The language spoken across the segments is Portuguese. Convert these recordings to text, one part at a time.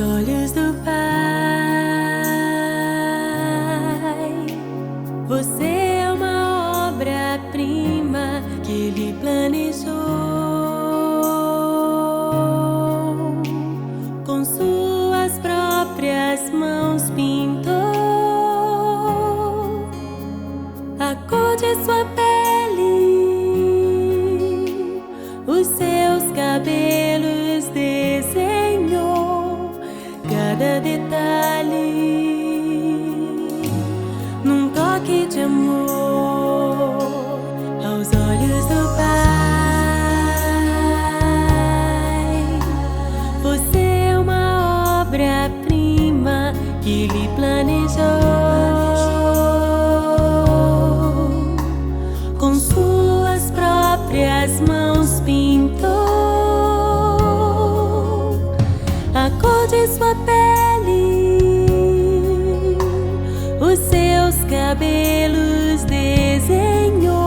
olhos do Pai. Você é uma obra-prima que Ele planejou. Com suas próprias mãos pintou a cor de sua pele, os seus cabelos desenhou cada detalhe num toque de amor aos olhos do Pai. Você é uma obra-prima que Ele planejou. Com suas próprias mãos pintou a cor de sua pele, os seus cabelos desenhou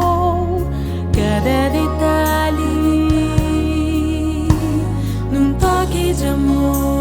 cada detalhe num toque de amor.